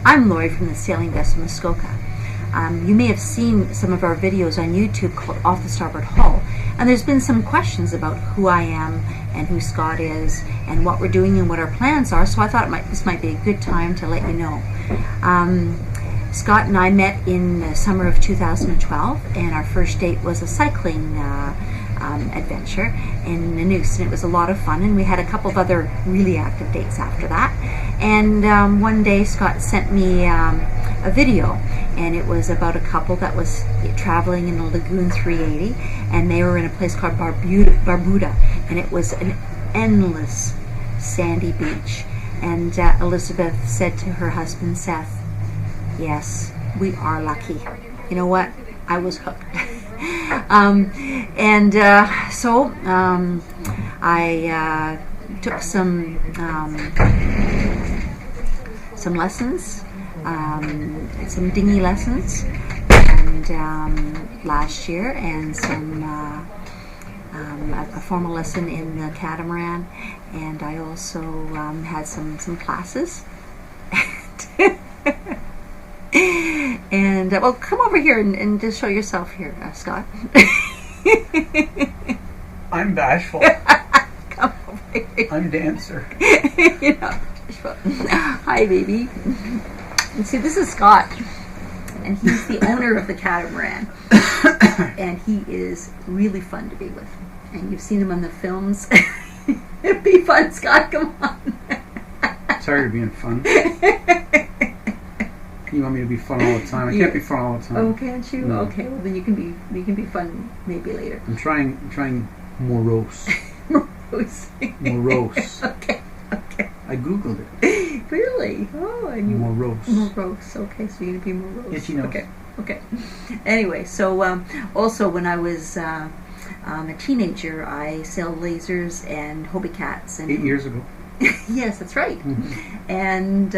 I'm Laurie from the Sailing Vessel Muskoka. You may have seen some of our videos on YouTube called Off the Starboard Hull, and there's been some questions about who I am and who Scott is and what we're doing and what our plans are, so I thought this might be a good time to let you know. Scott and I met in the summer of 2012, and our first date was a cycling adventure in the Noose, and it was a lot of fun, and we had a couple of other really active dates after that. And one day Scott sent me a video, and it was about a couple that was traveling in the Lagoon 380, and they were in a place called Barbuda, and it was an endless sandy beach. And Elizabeth said to her husband Seth, "Yes, we are lucky." You know what? I was hooked. So I took some lessons, some dinghy lessons, and last year, and some a formal lesson in the Catamaran, and I also had some classes. And well, come over here and just show yourself here, Scott. I'm bashful. Come over here. I'm dancer. You know, hi, baby. And see, this is Scott, and he's the owner of the Catamaran, and he is really fun to be with. And you've seen him on the films. Be fun, Scott. Come on. Tired of being fun. You want me to be fun all the time? I can't be fun all the time. Oh, can't you? No. Okay, well then you can be fun maybe later. I'm trying morose. Morose. Morose. Okay. I googled it. Really? Oh, and you Morose. Morose. Okay, so you're gonna be morose. Yes, you know. Okay. Anyway, so also when I was a teenager, I sailed lasers and Hobie Cats. And 8 years ago. Yes, that's right. Mm-hmm. And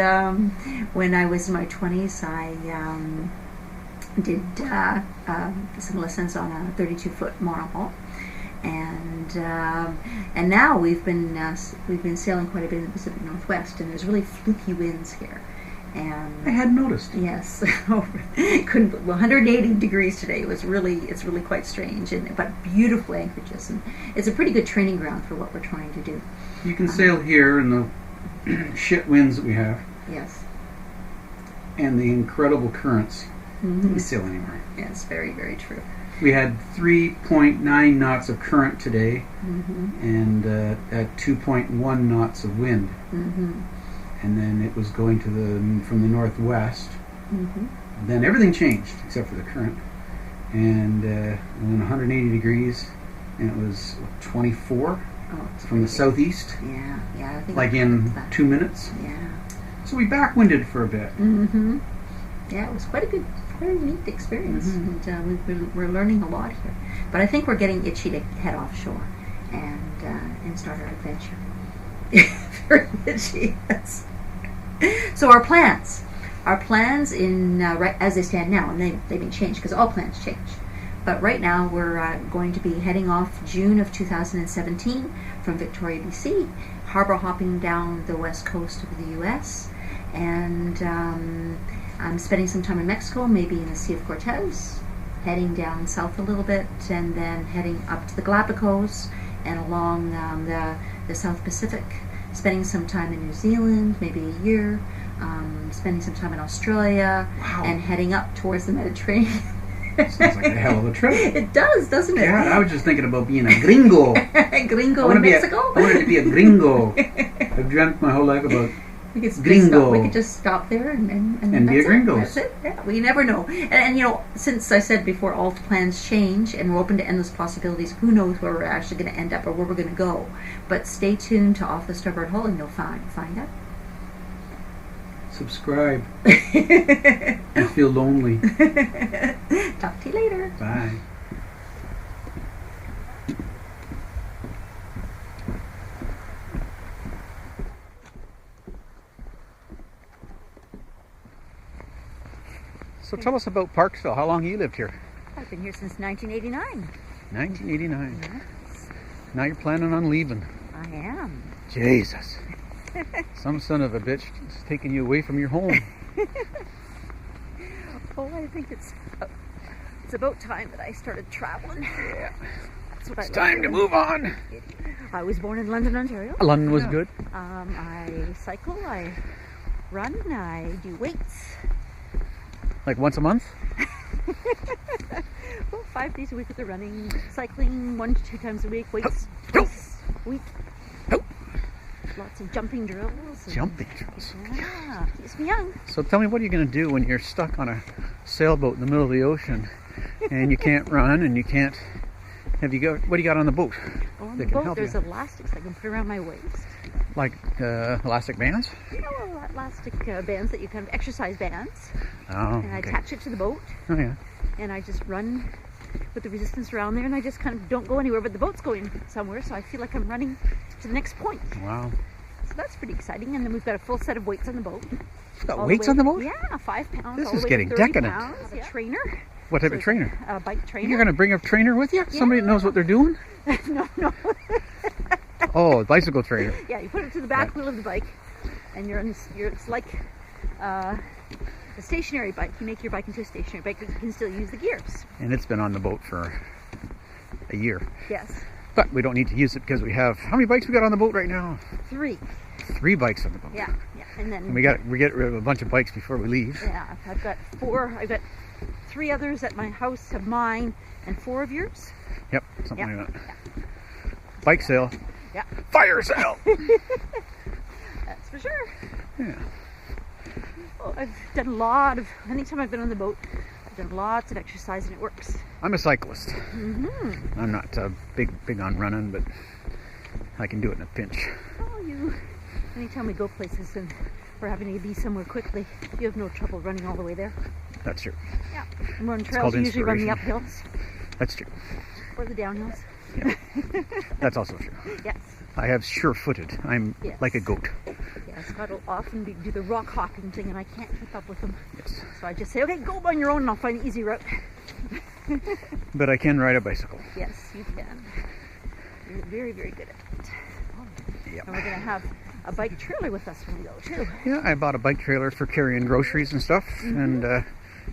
when I was in my 20s, I did some lessons on a 32-foot monohull, and now we've been sailing quite a bit in the Pacific Northwest, and there's really fluky winds here. And I hadn't noticed. Yes, couldn't. 180 degrees today. It's really quite strange, but beautiful anchorages, and it's a pretty good training ground for what we're trying to do. You can sail here in the shit winds that we have. Yes. And the incredible currents. Mm-hmm. You can sail anywhere. Yes, very, very true. We had 3.9 knots of current today, Mm-hmm. and at 2.1 knots of wind. Mm-hmm. And then it was going from the northwest. Mm-hmm. Then everything changed except for the current. And when 180 degrees, and it was 24 from the southeast. Yeah. I think like in 2 minutes. Yeah. So we backwinded for a bit. Mm-hmm. Yeah, it was quite a neat experience. Mm-hmm. And we're learning a lot here. But I think we're getting itchy to head offshore and start our adventure. Very itchy, yes. So our plans in right as they stand now, and they've been changed because all plans change. But right now we're going to be heading off June of 2017 from Victoria, BC, harbor hopping down the west coast of the U.S. And I'm spending some time in Mexico, maybe in the Sea of Cortez, heading down south a little bit, and then heading up to the Galapagos and along the South Pacific. Spending some time in New Zealand, maybe a year, spending some time in Australia, Wow. and heading up towards the Mediterranean. Sounds like a hell of a trip. It does, doesn't it? Yeah, I was just thinking about being a gringo. Gringo in Mexico? I wanted to be a gringo. I've dreamt my whole life about gringo. We could just stop there and be a gringo. That's it. Yeah, we never know. And you know, since I said before, all plans change, and we're open to endless possibilities. Who knows where we're actually going to end up or where we're going to go? But stay tuned to Off the Starboard Hull, and you'll find out. Subscribe. I feel lonely. Talk to you later. Bye. So tell us about Parksville. How long have you lived here? I've been here since 1989. 1989. Yes, Now you're planning on leaving. I am. Jesus. Some son of a bitch is taking you away from your home. Oh, I think it's about time that I started traveling. Yeah. That's what It's time to move on. I was born in London, Ontario. London was good. I cycle, I run, I do weights. Like once a month? Well, 5 days a week with the running, cycling 1 to 2 times a week, weights twice a week. Lots of jumping drills. Jumping drills. Yeah, keeps me young. So tell me, what are you going to do when you're stuck on a sailboat in the middle of the ocean and you can't run and you can't... what do you got on the boat? On that the can boat, help there's you? elastics I can put around my waist. Like elastic bands? You know, elastic bands that you kind of exercise bands. Oh, And I okay. attach it to the boat, Oh, yeah. and I just run with the resistance around there, and I just kind of don't go anywhere, but the boat's going somewhere, so I feel like I'm running to the next point. Wow. So that's pretty exciting. And then we've got a full set of weights on the boat. You've got All weights way- on the boat? Yeah, 5 pounds. This all the is way to getting 30 decadent. pounds. A trainer. What type So of trainer? A bike trainer. You're going to bring a trainer with you? Somebody that knows what they're doing? No. Oh, a bicycle trainer. Yeah, you put it to the back wheel of the bike, and it's like a stationary bike. You make your bike into a stationary bike, but you can still use the gears. And it's been on the boat for a year. Yes. But we don't need to use it because we have... How many bikes we got on the boat right now? 3. 3 bikes on the boat. Yeah. And then And we get rid of a bunch of bikes before we leave. Yeah, I've got 4. I've got 3 others at my house of mine, and 4 of yours. Yep, something Yeah. like that. Bike sale. Yeah. Fire sale! That's for sure. Yeah. Well, I've done a lot of, anytime I've been on the boat, I've done lots of exercise, and it works. I'm a cyclist. Mm-hmm. I'm not big on running, but I can do it in a pinch. Oh, anytime we go places and we're having to be somewhere quickly, you have no trouble running all the way there. That's true. Yeah. And we're on called trails, you usually run the inspiration. uphills That's true. or the downhills. That's also true. Yes. I have sure-footed. I'm Yes. like a goat. Yeah, Scott will often do the rock hopping thing, and I can't keep up with him. Yes. So I just say, okay, go on your own, and I'll find an easy route. But I can ride a bicycle. Yes, you can. You're very, very good at it. Yep. And we're going to have a bike trailer with us when we go, too. Yeah, I bought a bike trailer for carrying groceries and stuff, and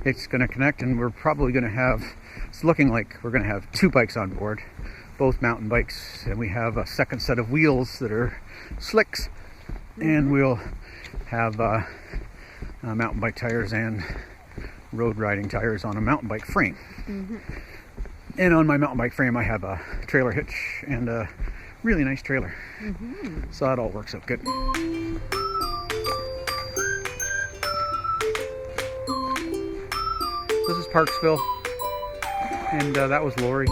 it's going to connect, and we're probably going to have, it's looking like we're going to have 2 bikes on board, both mountain bikes, and we have a second set of wheels that are slicks, and we'll have mountain bike tires and road riding tires on a mountain bike frame. And on my mountain bike frame I have a trailer hitch and a really nice trailer. So that all works out good. This is Parksville, and that was Laurie.